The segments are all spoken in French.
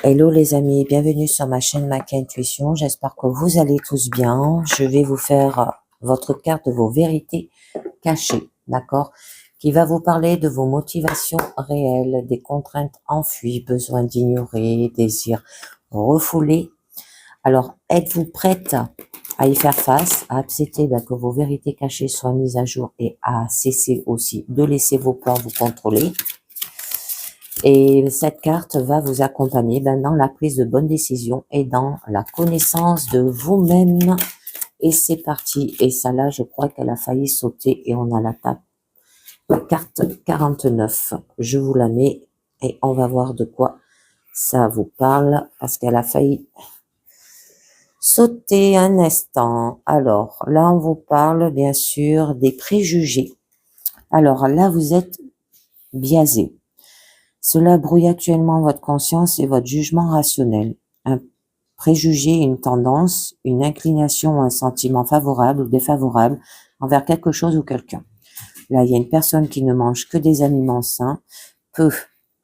Hello les amis, bienvenue sur ma chaîne Mac Intuition. J'espère que vous allez tous bien. Je vais vous faire votre carte de vos vérités cachées, d'accord? Qui va vous parler de vos motivations réelles, des contraintes enfuies, besoins d'ignorer, désirs refoulés. Alors, êtes-vous prête à y faire face, à accepter que vos vérités cachées soient mises à jour et à cesser aussi de laisser vos peurs vous contrôler? Et cette carte va vous accompagner dans la prise de bonnes décisions et dans la connaissance de vous-même. Et c'est parti. Et ça là, je crois qu'elle a failli sauter et on a la carte 49. Je vous la mets et on va voir de quoi ça vous parle parce qu'elle a failli sauter un instant. Alors là, on vous parle bien sûr des préjugés. Alors là, vous êtes biaisé. Cela brouille actuellement votre conscience et votre jugement rationnel. Un préjugé, une tendance, une inclination ou un sentiment favorable ou défavorable envers quelque chose ou quelqu'un. Là, il y a une personne qui ne mange que des aliments sains, peut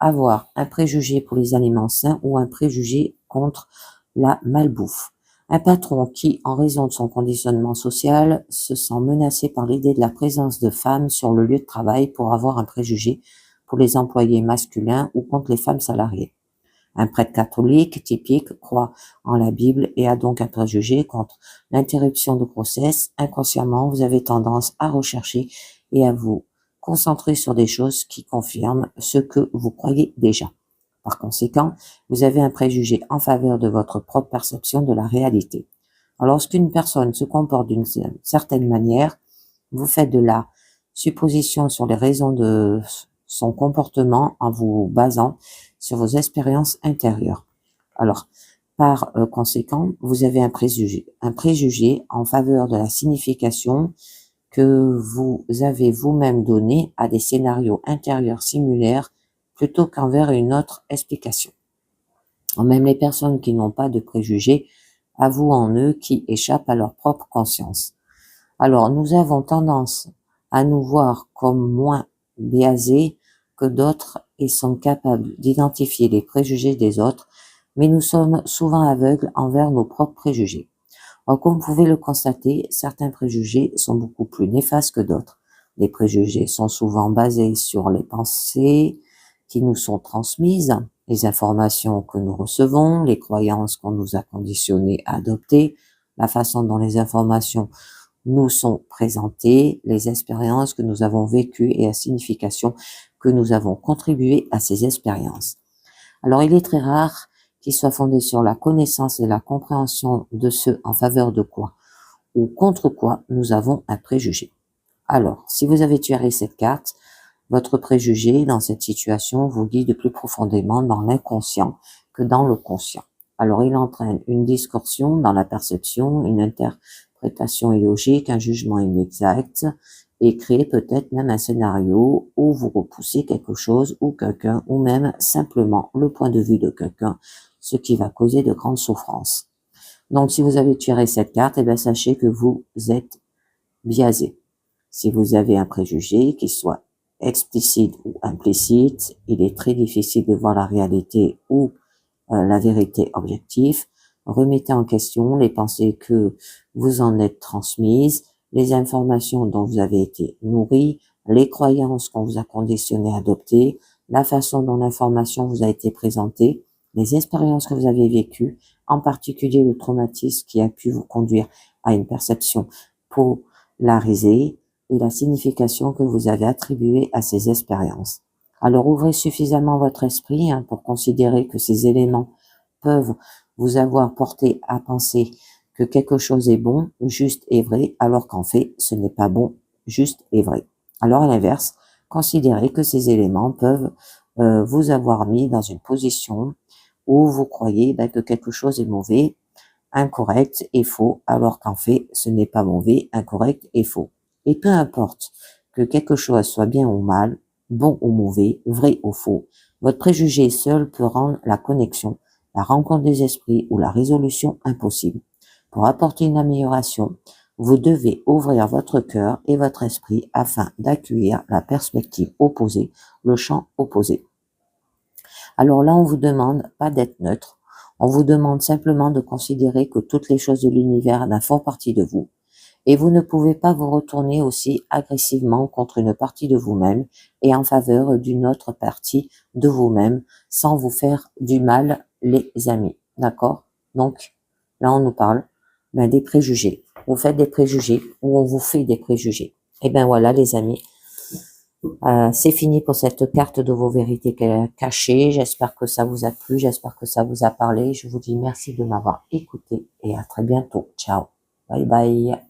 avoir un préjugé pour les aliments sains ou un préjugé contre la malbouffe. Un patron qui, en raison de son conditionnement social, se sent menacé par l'idée de la présence de femmes sur le lieu de travail pour avoir un préjugé pour les employés masculins ou contre les femmes salariées. Un prêtre catholique typique croit en la Bible et a donc un préjugé contre l'interruption de grossesse. Inconsciemment, vous avez tendance à rechercher et à vous concentrer sur des choses qui confirment ce que vous croyez déjà. Par conséquent, vous avez un préjugé en faveur de votre propre perception de la réalité. Alors, lorsqu'une personne se comporte d'une certaine manière, vous faites de la supposition sur les raisons de son comportement en vous basant sur vos expériences intérieures. Alors, par conséquent, vous avez un préjugé en faveur de la signification que vous avez vous-même donnée à des scénarios intérieurs similaires plutôt qu'envers une autre explication. Même les personnes qui n'ont pas de préjugés avouent en eux qui échappent à leur propre conscience. Alors, nous avons tendance à nous voir comme moins biaisés que d'autres et sommes capables d'identifier les préjugés des autres, mais nous sommes souvent aveugles envers nos propres préjugés. Or, comme vous pouvez le constater, certains préjugés sont beaucoup plus néfastes que d'autres. Les préjugés sont souvent basés sur les pensées qui nous sont transmises, les informations que nous recevons, les croyances qu'on nous a conditionnées à adopter, la façon dont les informations nous sont présentées, les expériences que nous avons vécues et la signification que nous avons contribué à ces expériences. Alors, il est très rare qu'il soit fondé sur la connaissance et la compréhension de ce en faveur de quoi ou contre quoi nous avons un préjugé. Alors, si vous avez tiré cette carte, votre préjugé dans cette situation vous guide plus profondément dans l'inconscient que dans le conscient. Alors, il entraîne une distorsion dans la perception, une interprétation illogique, un jugement inexact, et crée peut-être même un scénario où vous repoussez quelque chose ou quelqu'un, ou même simplement le point de vue de quelqu'un, ce qui va causer de grandes souffrances. Donc, si vous avez tiré cette carte, sachez que vous êtes biaisé. Si vous avez un préjugé, qu'il soit explicite ou implicite, il est très difficile de voir la réalité ou la vérité objective. Remettez en question les pensées que vous en êtes transmises, les informations dont vous avez été nourris, les croyances qu'on vous a conditionné à adopter, la façon dont l'information vous a été présentée, les expériences que vous avez vécues, en particulier le traumatisme qui a pu vous conduire à une perception polarisée et la signification que vous avez attribuée à ces expériences. Alors ouvrez suffisamment votre esprit pour considérer que ces éléments peuvent vous avoir porté à penser que quelque chose est bon, juste et vrai, alors qu'en fait, ce n'est pas bon, juste et vrai. Alors à l'inverse, considérez que ces éléments peuvent vous avoir mis dans une position où vous croyez que quelque chose est mauvais, incorrect et faux, alors qu'en fait, ce n'est pas mauvais, incorrect et faux. Et peu importe que quelque chose soit bien ou mal, bon ou mauvais, vrai ou faux, votre préjugé seul peut rendre la connexion, la rencontre des esprits ou la résolution impossible. Pour apporter une amélioration, vous devez ouvrir votre cœur et votre esprit afin d'accueillir la perspective opposée, le champ opposé. Alors là, on vous demande pas d'être neutre. On vous demande simplement de considérer que toutes les choses de l'univers en font partie de vous. Et vous ne pouvez pas vous retourner aussi agressivement contre une partie de vous-même et en faveur d'une autre partie de vous-même sans vous faire du mal, les amis. D'accord? Donc, là, on nous parle des préjugés. Vous faites des préjugés ou on vous fait des préjugés. Et ben voilà, les amis. C'est fini pour cette carte de vos vérités cachées. J'espère que ça vous a plu. J'espère que ça vous a parlé. Je vous dis merci de m'avoir écouté et à très bientôt. Ciao. Bye bye.